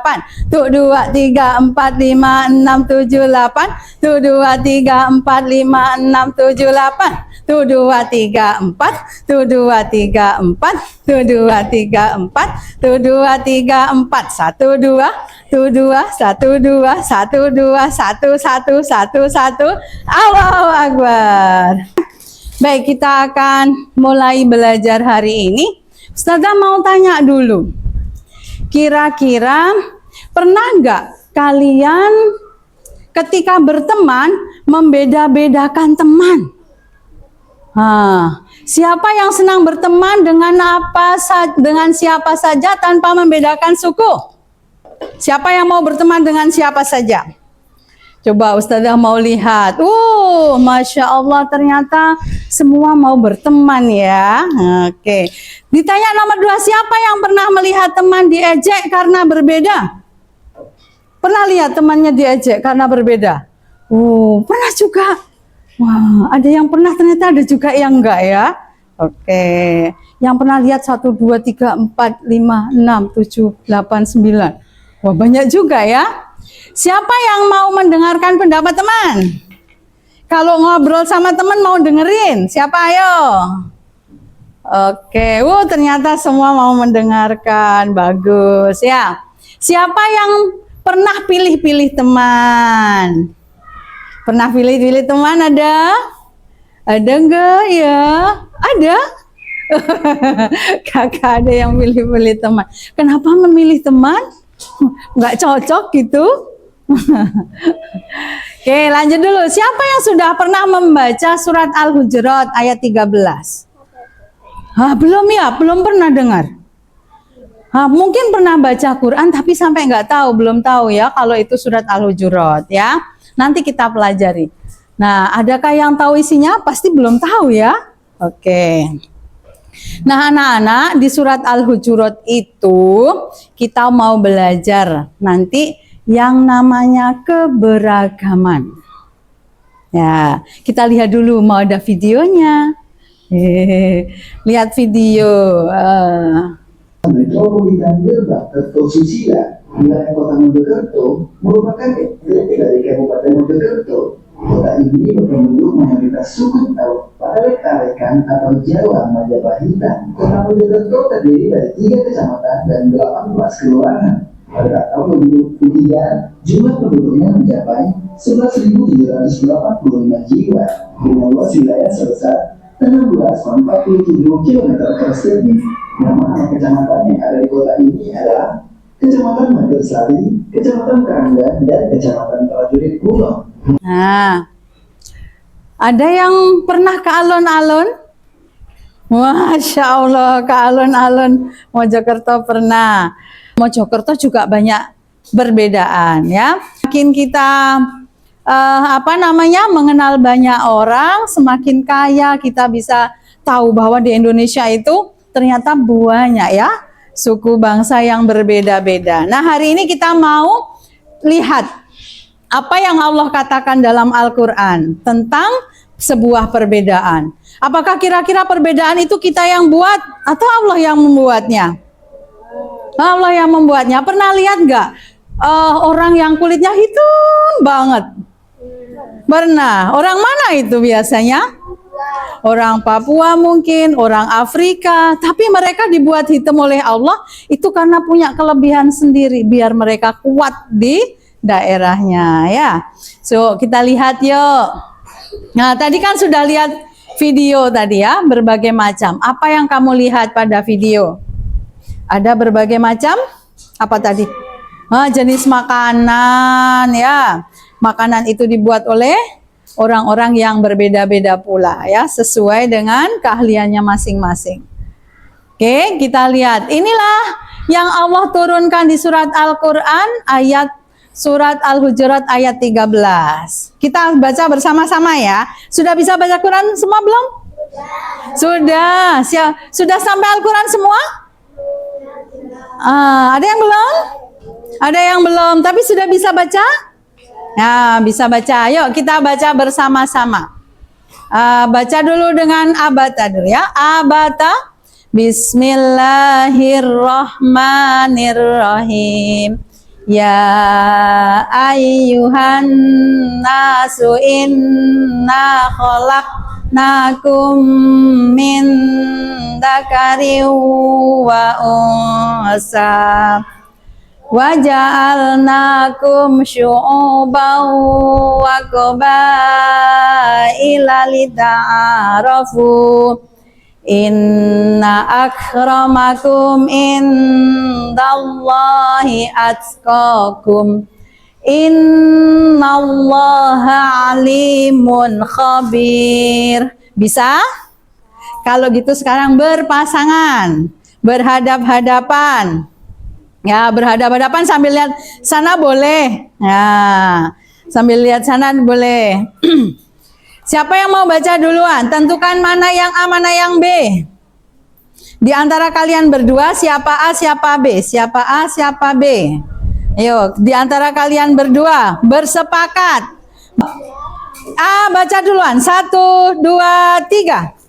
8. Tuh 2, 3, 4, 5, 6, 7, 8. Tuh 2, 3, 4, 5, 6, 7, 8. Tuh 2, 3, 4. Tuh 2, 3, 4. Tuh 2, 3, 4. Tuh 2, 3, 4. 1, 2. Tuh 2, 1, 2. 1, 2. 1, 1. 1, 1. Allahu Akbar. Baik, kita akan mulai belajar hari ini. Ustazah mau tanya dulu. Kira-kira pernah nggak kalian ketika berteman membeda-bedakan teman? Siapa yang senang berteman dengan dengan siapa saja tanpa membedakan suku? Siapa yang mau berteman dengan siapa saja? Coba Ustazah mau lihat. Masya Allah, ternyata semua mau berteman ya. Oke. Ditanya nomor 2, siapa yang pernah melihat teman diejek karena berbeda? Pernah lihat temannya diejek karena berbeda? Pernah juga. Wah, ada yang pernah, ternyata ada juga yang enggak ya. Oke. Yang pernah lihat 1, 2, 3, 4, 5, 6, 7, 8, 9. Wah, banyak juga ya. Siapa yang mau mendengarkan pendapat teman? Kalau ngobrol sama teman mau dengerin? Siapa ayo? Oke, ternyata semua mau mendengarkan. Bagus ya. Siapa yang pernah pilih-pilih teman? Pernah pilih-pilih teman ada? Ada enggak ya? Ada? Kakak ada yang pilih-pilih teman. Kenapa memilih teman? Nggak cocok gitu? Oke, lanjut dulu. Siapa yang sudah pernah membaca surat Al-Hujurat ayat 13? Belum ya? Belum pernah dengar? Mungkin pernah baca Quran tapi sampai nggak tahu, belum tahu ya kalau itu surat Al-Hujurat ya. Nanti kita pelajari. Nah, adakah yang tahu isinya? Pasti belum tahu ya. Oke. Nah, anak-anak, di surat Al-Hujurat itu kita mau belajar nanti yang namanya keberagaman. Ya, kita lihat dulu, mau ada videonya. Lihat video. Pemerintah Demak atau Susila wilayah Kota Mojokerto merupakan entitas dari Kabupaten Mojokerto. Kota ini berpenduduk mayoritas suku Palek-Palekan atau Jawa Majapahit. Kota Mojokerto terdiri dari 3 kecamatan dan 18 kelurahan. Pada tahun 2023, jumlah penduduknya mencapai 11.785 jiwa dengan luas wilayah sebesar 16,47 km persegi. Nama kecamatan yang ada di kota ini adalah Kecamatan Magersari, Kecamatan Karangga, dan Kecamatan Prajurit Pulau. Nah, ada yang pernah ke alun-alun? Masya Allah, ke alun-alun Mojokerto pernah. Mojokerto juga banyak perbedaan ya. Makin kita mengenal banyak orang, semakin kaya kita bisa tahu bahwa di Indonesia itu ternyata banyak ya suku bangsa yang berbeda-beda. Nah, hari ini kita mau lihat apa yang Allah katakan dalam Al-Quran tentang sebuah perbedaan. Apakah kira-kira perbedaan itu kita yang buat atau Allah yang membuatnya? Allah yang membuatnya. Pernah lihat nggak orang yang kulitnya hitam banget? Pernah. Orang mana itu biasanya? Orang Papua mungkin, orang Afrika, tapi mereka dibuat hitam oleh Allah itu karena punya kelebihan sendiri biar mereka kuat di daerahnya ya. So, kita lihat yuk. Nah, tadi kan sudah lihat video tadi ya, berbagai macam. Apa yang kamu lihat pada video? Ada berbagai macam apa tadi? Jenis makanan ya. Makanan itu dibuat oleh orang-orang yang berbeda-beda pula ya, sesuai dengan keahliannya masing-masing. Oke, kita lihat. Inilah yang Allah turunkan di surat Al-Quran ayat surat Al-Hujurat ayat 13. Kita baca bersama-sama ya. Sudah bisa baca Quran semua belum? Sudah. Sudah sampai Al-Quran semua? Ada yang belum? Ada yang belum, tapi sudah bisa baca? Nah, bisa baca. Yuk kita baca bersama-sama. Baca dulu dengan Abata dulu ya. Abata. Bismillahirrahmanirrahim. Ya ayyuhan nasu inna khalaqnakum min dzakarin wa unsa wa ja'alnakum syu'uban wa qabaila lita'arafu. Inna akramakum indallahi atqakum. Innallaha alimun khabir. Bisa? Kalau gitu sekarang berpasangan, berhadap-hadapan. Ya, berhadap-hadapan sambil lihat sana boleh. Ya, sambil lihat sana boleh. Siapa yang mau baca duluan? Tentukan mana yang A, mana yang B. Di antara kalian berdua, siapa A, siapa B? Siapa A, siapa B? Ayo, di antara kalian berdua, bersepakat. A, baca duluan. 1, 2, 3.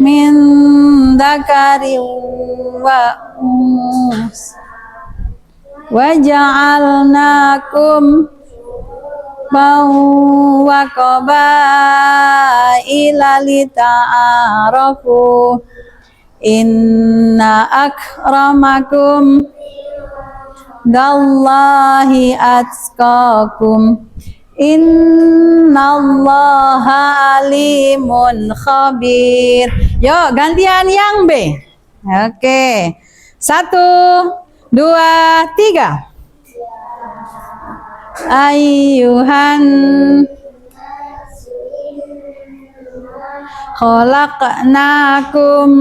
Min dzakari wa unsa wa ja'alnakum wa qabaila lita'arafu. Inna akramakum dallahi atqakum. Innallaha alimun khabir. Yuk gantian yang B. Oke. 1, 2, 3. Ayyuhan khalaqnakum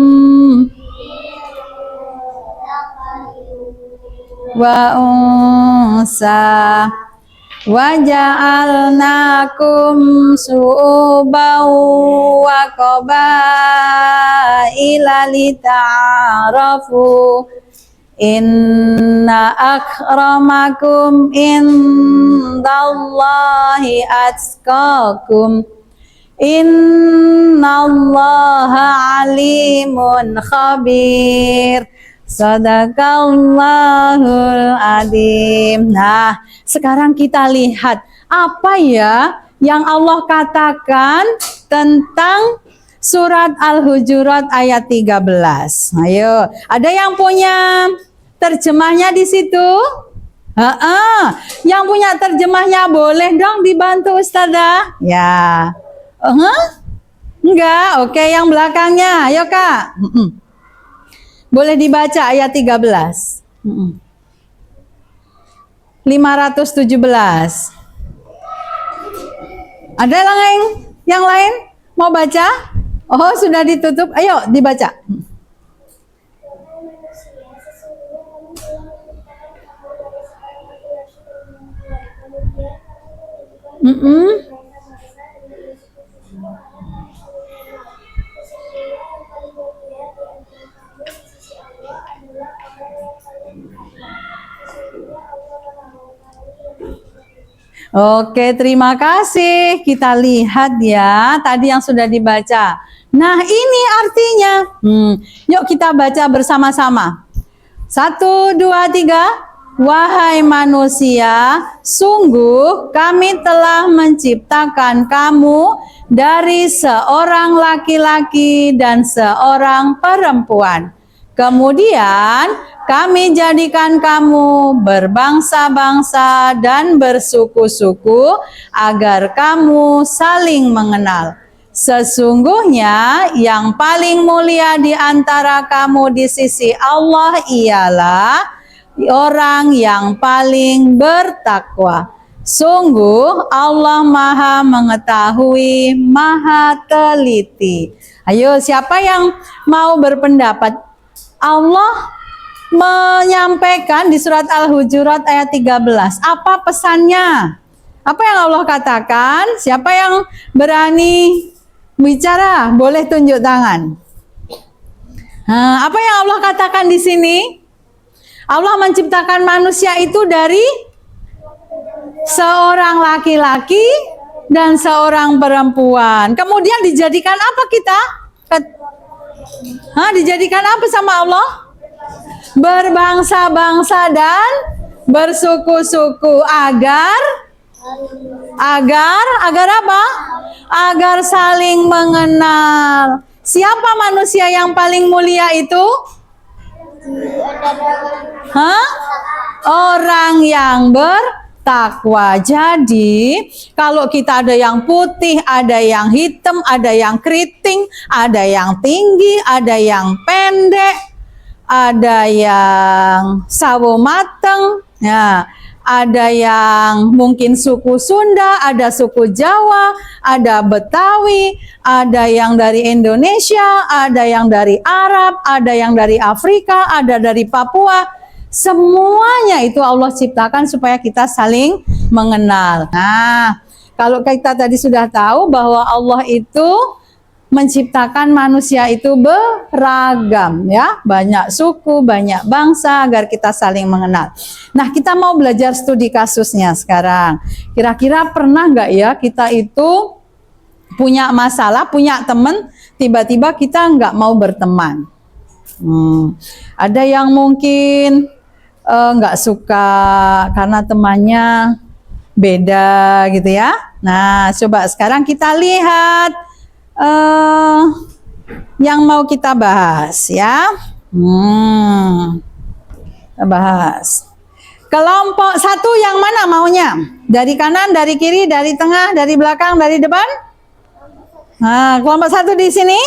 wa unsa wa ja'alnakum su'uban wa qabaila lita'arafu. Inna akramakum indallahi indallahi atqakum. Innallaha alimun khabir. Sadaqallahul adzim. Nah, sekarang kita lihat apa ya yang Allah katakan tentang surat Al-Hujurat ayat 13. Ayo, ada yang punya terjemahnya di situ? Yang punya terjemahnya boleh dong dibantu Ustazah? Ya. Enggak, oke, yang belakangnya. Ayo Kak. Boleh dibaca ayat 13. 517. Ada yang lain? Mau baca? Oh, sudah ditutup. Ayo dibaca. Oke, terima kasih. Kita lihat ya, tadi yang sudah dibaca. Nah, ini artinya. Yuk kita baca bersama-sama. 1, 2, 3. Wahai manusia, sungguh kami telah menciptakan kamu dari seorang laki-laki dan seorang perempuan. Kemudian kami jadikan kamu berbangsa-bangsa dan bersuku-suku agar kamu saling mengenal. Sesungguhnya yang paling mulia di antara kamu di sisi Allah ialah orang yang paling bertakwa. Sungguh Allah Maha mengetahui, Maha teliti. Ayo, siapa yang mau berpendapat? Allah menyampaikan di surat Al-Hujurat ayat 13. Apa pesannya? Apa yang Allah katakan? Siapa yang berani bicara? Boleh tunjuk tangan. Apa yang Allah katakan di sini? Allah menciptakan manusia itu dari seorang laki-laki dan seorang perempuan. Kemudian dijadikan apa kita? Dijadikan apa sama Allah? Berbangsa-bangsa dan bersuku-suku agar apa? Agar saling mengenal. Siapa manusia yang paling mulia itu? Orang yang bertakwa. Jadi kalau kita ada yang putih, ada yang hitam, ada yang keriting, ada yang tinggi, ada yang pendek, ada yang sawo mateng, ya, ada yang mungkin suku Sunda, ada suku Jawa, ada Betawi, ada yang dari Indonesia, ada yang dari Arab, ada yang dari Afrika, ada dari Papua. Semuanya itu Allah ciptakan supaya kita saling mengenal. Nah, kalau kita tadi sudah tahu bahwa Allah itu menciptakan manusia itu beragam, ya, banyak suku, banyak bangsa agar kita saling mengenal. Nah, kita mau belajar studi kasusnya sekarang. Kira-kira pernah nggak ya kita itu punya masalah, punya teman, tiba-tiba kita nggak mau berteman. Ada yang mungkin nggak suka karena temannya beda gitu ya. Nah, coba sekarang kita lihat yang mau kita bahas ya. Kita bahas. Kelompok 1 yang mana maunya? Dari kanan, dari kiri, dari tengah, dari belakang, dari depan? Nah, kelompok 1 di sini?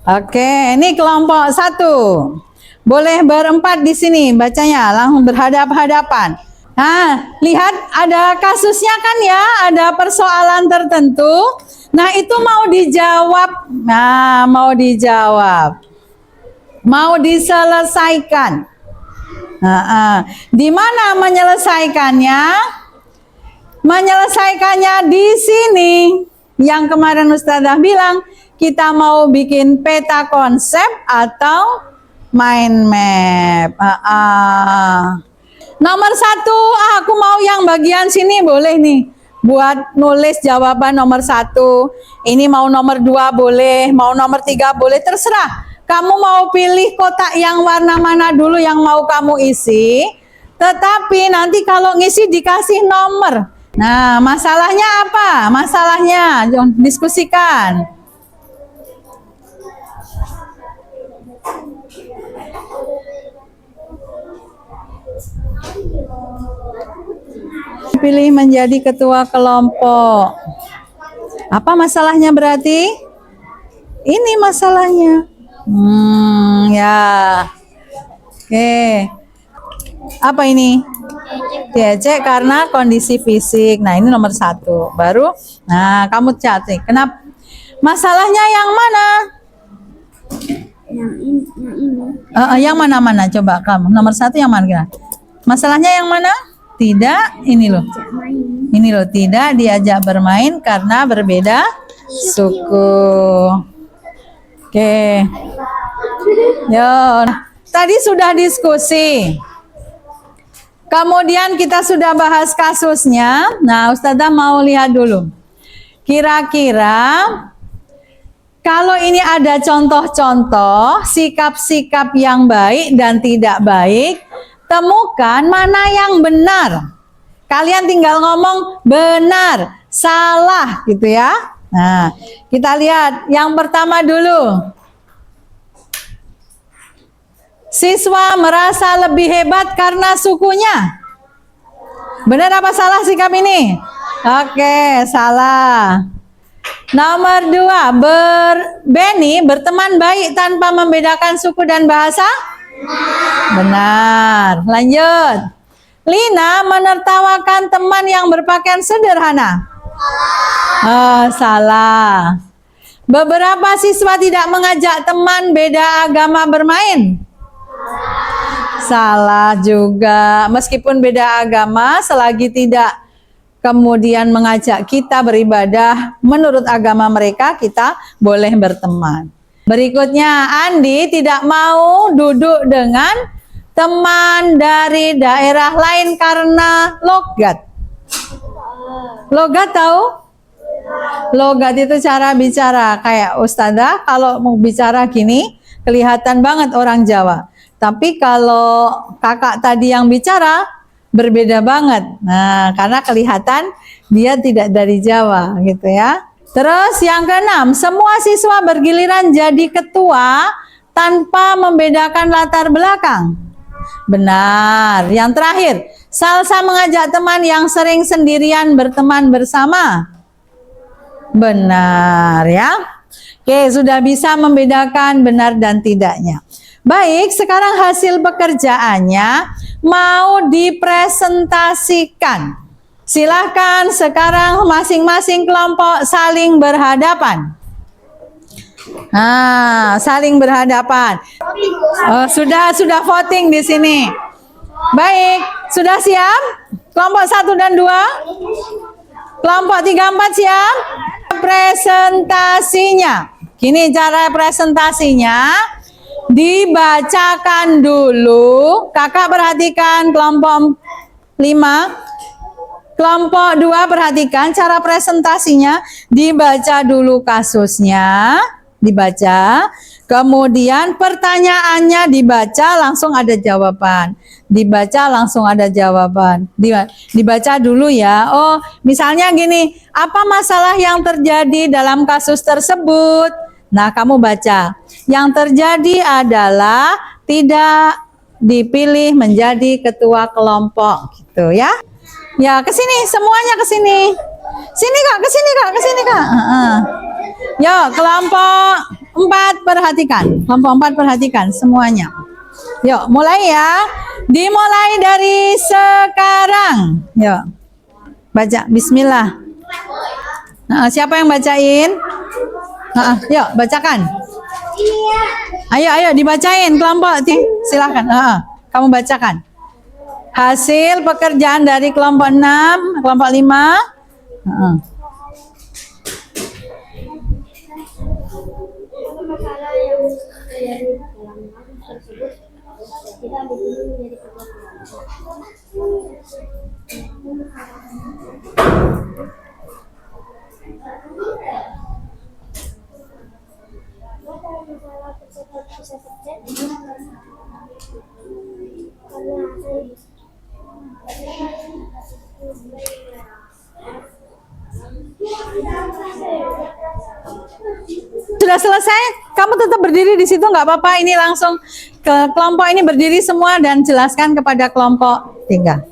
Oke, ini kelompok 1. Boleh berempat di sini bacanya, langsung berhadap-hadapan. Nah, lihat ada kasusnya kan ya, ada persoalan tertentu. Nah, itu mau dijawab. Nah, mau dijawab. Mau diselesaikan. Di mana menyelesaikannya? Menyelesaikannya di sini. Yang kemarin Ustazah bilang, kita mau bikin peta konsep atau mind map. Nomor 1, aku mau yang bagian sini boleh nih. Buat nulis jawaban nomor 1. Ini mau nomor 2 boleh, mau nomor 3 boleh, terserah. Kamu mau pilih kotak yang warna mana dulu yang mau kamu isi. Tetapi nanti kalau ngisi dikasih nomor. Nah, masalahnya apa? Masalahnya, diskusikan. Pilih menjadi ketua kelompok. Apa masalahnya berarti? Ini masalahnya. Ya. Oke. Apa ini? Diejek karena kondisi fisik. Nah, ini nomor 1. Baru, nah kamu catat. Kenapa? Masalahnya yang mana? Yang mana-mana coba kamu. Nomor 1 yang mana? Masalahnya yang mana? Tidak, ini loh. Ini loh, tidak diajak bermain karena berbeda suku. Oke. Yo, tadi sudah diskusi. Kemudian kita sudah bahas kasusnya. Nah, Ustazah mau lihat dulu. Kira-kira kalau ini ada contoh-contoh sikap-sikap yang baik dan tidak baik, temukan mana yang benar. Kalian tinggal ngomong benar, salah gitu ya. Nah, kita lihat yang pertama dulu. Siswa merasa lebih hebat karena sukunya. Benar apa salah sikap ini? Oke, salah. Nomor 2, Benny berteman baik tanpa membedakan suku dan bahasa? Benar. Lanjut. Lina menertawakan teman yang berpakaian sederhana. Salah. Beberapa siswa tidak mengajak teman beda agama bermain. Salah juga. Meskipun beda agama, selagi tidak kemudian mengajak kita beribadah menurut agama mereka, kita boleh berteman. Berikutnya, Andi tidak mau duduk dengan teman dari daerah lain karena logat. Logat tahu? Logat itu cara bicara. Kayak Ustazah kalau mau bicara gini, kelihatan banget orang Jawa. Tapi kalau kakak tadi yang bicara, berbeda banget. Nah, karena kelihatan dia tidak dari Jawa gitu ya. Terus yang keenam, semua siswa bergiliran jadi ketua tanpa membedakan latar belakang. Benar. Yang terakhir, Salsa mengajak teman yang sering sendirian berteman bersama. Benar ya. Oke, sudah bisa membedakan benar dan tidaknya. Baik, sekarang hasil pekerjaannya mau dipresentasikan. Silahkan sekarang masing-masing kelompok saling berhadapan. Nah, saling berhadapan. Sudah voting di sini. Baik, sudah siap? Kelompok 1 dan 2? Kelompok 3, 4 siap? Presentasinya. Gini cara presentasinya. Dibacakan dulu. Kakak perhatikan kelompok 5. Kelompok 2 perhatikan cara presentasinya, dibaca dulu kasusnya, dibaca, kemudian pertanyaannya dibaca langsung ada jawaban. Dibaca langsung ada jawaban. Dibaca dulu ya. Oh, misalnya gini, apa masalah yang terjadi dalam kasus tersebut? Nah, kamu baca. Yang terjadi adalah tidak dipilih menjadi ketua kelompok gitu ya. Ya, ke sini, semuanya ke sini. Sini Kak, ke sini Kak, ke sini Kak. Yo, kelompok 4 perhatikan. Kelompok 4 perhatikan semuanya. Yuk, mulai ya. Dimulai dari sekarang. Yuk. Baca bismillah. Siapa yang bacain? Yuk, bacakan. Ayo dibacain kelompok. Silahkan. Kamu bacakan. Hasil pekerjaan dari kelompok 6, kelompok 5. Masalah yang terjadi dalam kasus tersebut tidak dipilih menjadi ketua kelompok. Sudah selesai? Kamu tetap berdiri di situ nggak apa-apa. Ini langsung ke kelompok ini berdiri semua dan jelaskan kepada kelompok 3.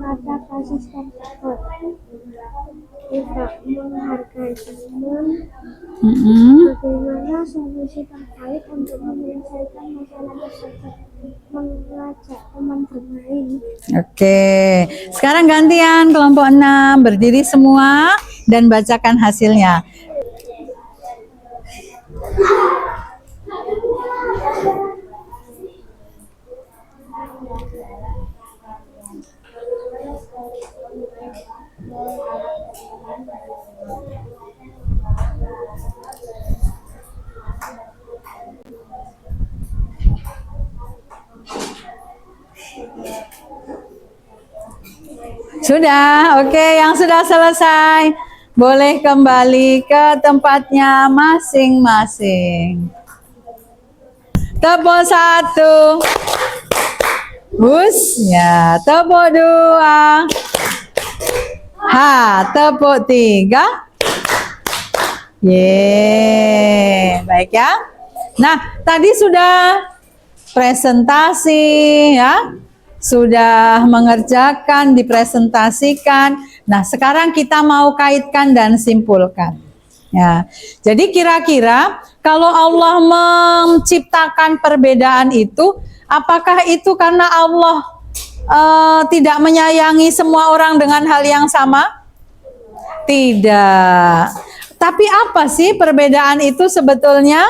Pada kasus tersebut tidak menghargai teman, bagaimana solusi terbaik untuk menyelesaikan masalah tersebut? Mengajak teman bermain. Oke, sekarang gantian kelompok 6 berdiri semua dan bacakan hasilnya. Sudah, oke, yang sudah selesai boleh kembali ke tempatnya masing-masing. Tepuk 1. Hus, ya, tepuk 2. Tepuk 3. Baik ya. Nah, tadi sudah presentasi ya. Sudah mengerjakan, dipresentasikan. Nah, sekarang kita mau kaitkan dan simpulkan. Ya. Jadi kira-kira kalau Allah menciptakan perbedaan itu, apakah itu karena Allah tidak menyayangi semua orang dengan hal yang sama? Tidak. Tapi apa sih perbedaan itu sebetulnya?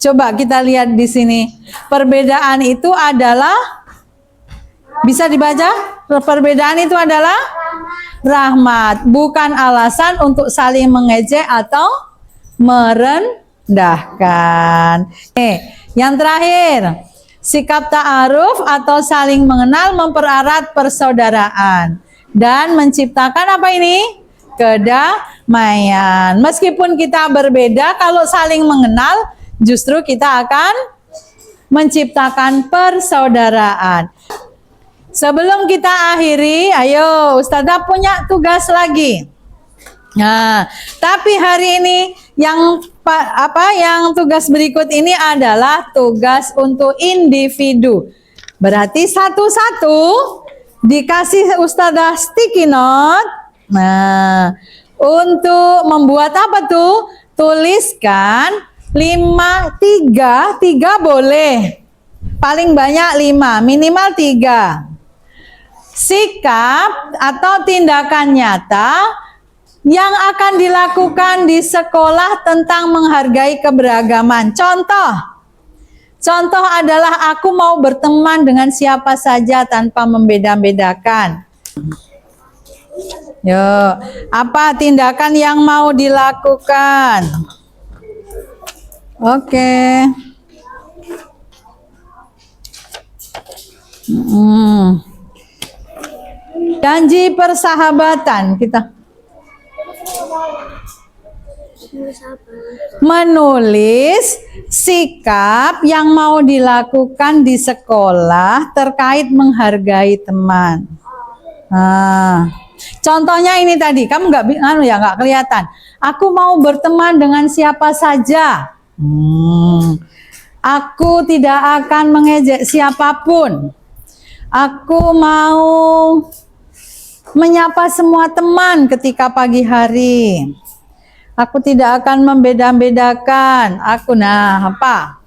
Coba kita lihat di sini. Perbedaan itu adalah, bisa dibaca? Perbedaan itu adalah rahmat, bukan alasan untuk saling mengejek atau merendahkan. Yang terakhir, sikap ta'aruf atau saling mengenal mempererat persaudaraan dan menciptakan apa ini? Kedamaian. Meskipun kita berbeda, kalau saling mengenal, justru kita akan menciptakan persaudaraan. Sebelum kita akhiri, ayo Ustazah punya tugas lagi. Nah, tapi hari ini yang tugas berikut ini adalah tugas untuk individu. Berarti satu-satu dikasih Ustazah sticky note. Nah, untuk membuat apa tuh? Tuliskan 3 boleh. Paling banyak 5, minimal 3. Sikap atau tindakan nyata yang akan dilakukan di sekolah tentang menghargai keberagaman. Contoh adalah aku mau berteman dengan siapa saja tanpa membeda-bedakan. Yo, apa tindakan yang mau dilakukan? Oke. Janji persahabatan kita menulis sikap yang mau dilakukan di sekolah terkait menghargai teman. Contohnya ini tadi, kamu nggak kelihatan. Aku mau berteman dengan siapa saja. Aku tidak akan mengejek siapapun. Aku mau menyapa semua teman ketika pagi hari. Aku tidak akan membeda-bedakan. Apa?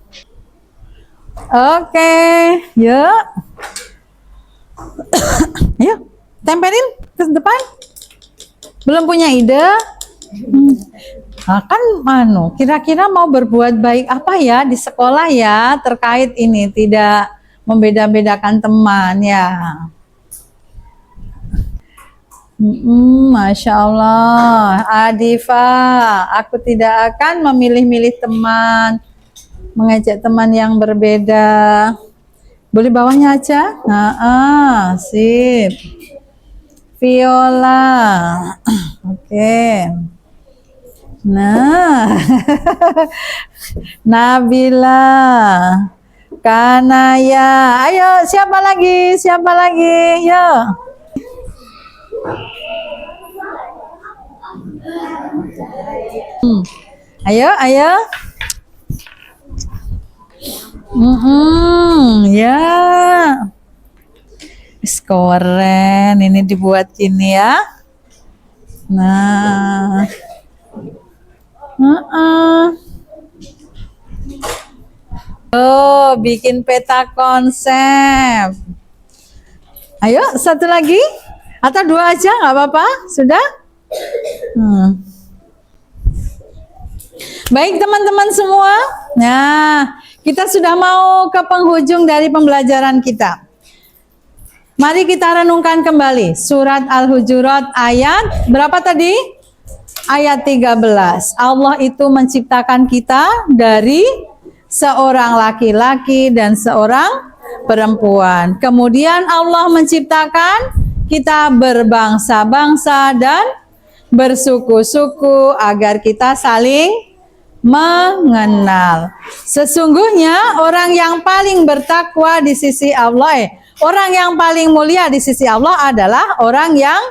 Oke, yuk. Yuk, tempelin ke depan. Belum punya ide? Kira-kira mau berbuat baik apa ya di sekolah ya terkait ini, tidak membeda-bedakan teman ya. Masya Allah, Adifa, aku tidak akan memilih-milih teman, mengajak teman yang berbeda. Boleh bawahnya aja? Sip. Viola, oke. Nah, Nabila, Kanaya, ayo siapa lagi? Siapa lagi? Yo. Ayo, ayo. Ya. Keren, ini dibuat gini ya. Nah. Oh, bikin peta konsep. Ayo, satu lagi. Atau dua aja, nggak apa-apa. Sudah? Baik teman-teman semua. Nah, kita sudah mau ke penghujung dari pembelajaran kita. Mari kita renungkan kembali. Surat Al-Hujurat ayat berapa tadi? Ayat 13. Allah itu menciptakan kita dari seorang laki-laki dan seorang perempuan. Kemudian Allah menciptakan kita berbangsa-bangsa dan bersuku-suku agar kita saling mengenal. Sesungguhnya orang yang paling bertakwa di sisi Allah, orang yang paling mulia di sisi Allah adalah orang yang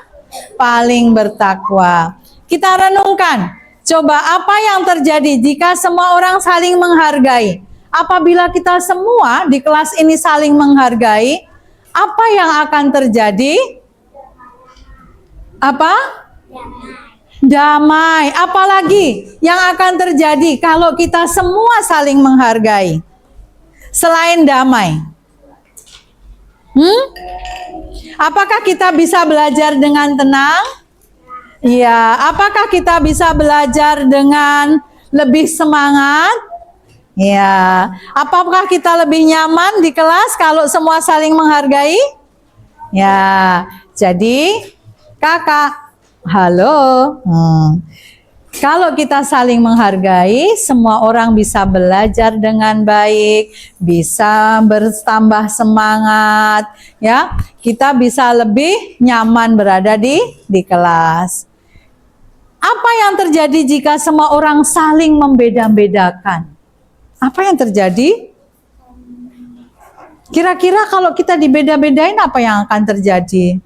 paling bertakwa. Kita renungkan, coba apa yang terjadi jika semua orang saling menghargai? Apabila kita semua di kelas ini saling menghargai, apa yang akan terjadi? Apa? Damai. Apalagi yang akan terjadi kalau kita semua saling menghargai? Selain damai. Apakah kita bisa belajar dengan tenang? Ya, apakah kita bisa belajar dengan lebih semangat? Ya, apakah kita lebih nyaman di kelas kalau semua saling menghargai? Ya, jadi kakak, halo. Kalau kita saling menghargai, semua orang bisa belajar dengan baik, bisa bertambah semangat, ya. Kita bisa lebih nyaman berada di kelas. Apa yang terjadi jika semua orang saling membeda-bedakan? Apa yang terjadi? Kira-kira kalau kita dibeda-bedain apa yang akan terjadi?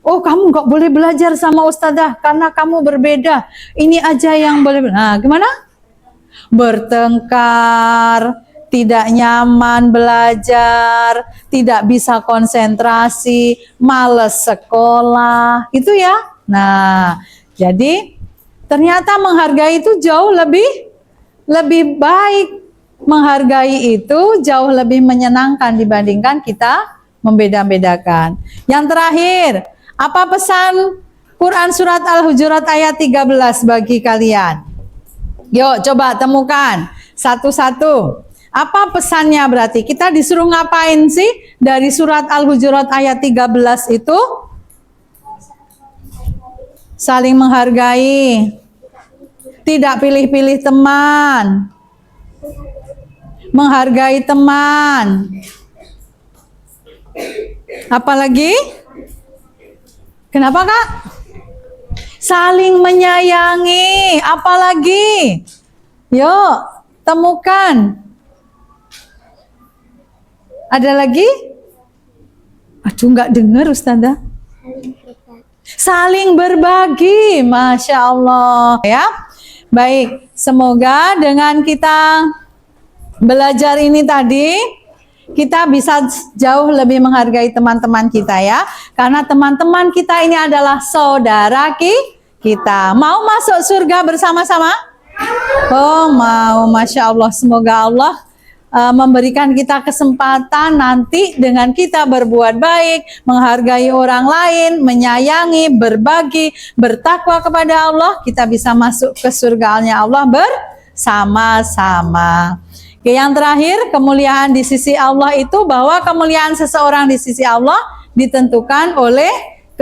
Oh, kamu nggak boleh belajar sama ustadzah karena kamu berbeda. Ini aja yang boleh. Nah, gimana? Bertengkar, tidak nyaman belajar, tidak bisa konsentrasi, males sekolah, itu ya. Nah, jadi ternyata menghargai itu jauh lebih baik. Menghargai itu jauh lebih menyenangkan dibandingkan kita membeda-bedakan. Yang terakhir, apa pesan Quran surat Al-Hujurat ayat 13 bagi kalian? Yuk coba temukan satu-satu. Apa pesannya berarti? Kita disuruh ngapain sih dari surat Al-Hujurat ayat 13 itu? Saling menghargai. Tidak pilih-pilih teman. Menghargai teman. Apalagi? Kenapa kak? Saling menyayangi. Apalagi? Yuk, temukan. Ada lagi? Aduh, nggak dengar Ustazah. Saling berbagi. Masya Allah. Ya, baik. Semoga dengan kita belajar ini tadi, kita bisa jauh lebih menghargai teman-teman kita ya. Karena teman-teman kita ini adalah saudara kita. Mau masuk surga bersama-sama? Oh mau, Masya Allah. Semoga Allah memberikan kita kesempatan nanti dengan kita berbuat baik, menghargai orang lain, menyayangi, berbagi, bertakwa kepada Allah, kita bisa masuk ke surganya Allah bersama-sama. Yang terakhir, kemuliaan di sisi Allah itu bahwa kemuliaan seseorang di sisi Allah ditentukan oleh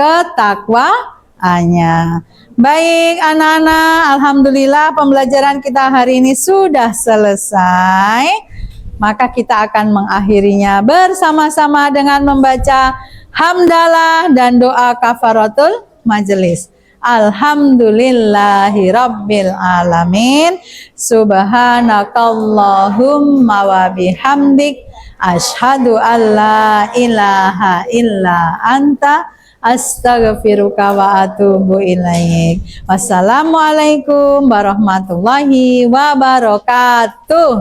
ketakwaannya. Baik anak-anak, alhamdulillah pembelajaran kita hari ini sudah selesai. Maka kita akan mengakhirinya bersama-sama dengan membaca hamdalah dan doa kafaratul majelis. Alhamdulillahi rabbil alamin. Subhanakallahumma wa bihamdik. Asyhadu an la ilaha illa anta. Astaghfiruka wa atubu ilaik. Wassalamualaikum warahmatullahi wabarakatuh.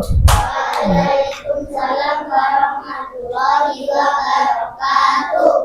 Waalaikumsalam warahmatullahi wabarakatuh.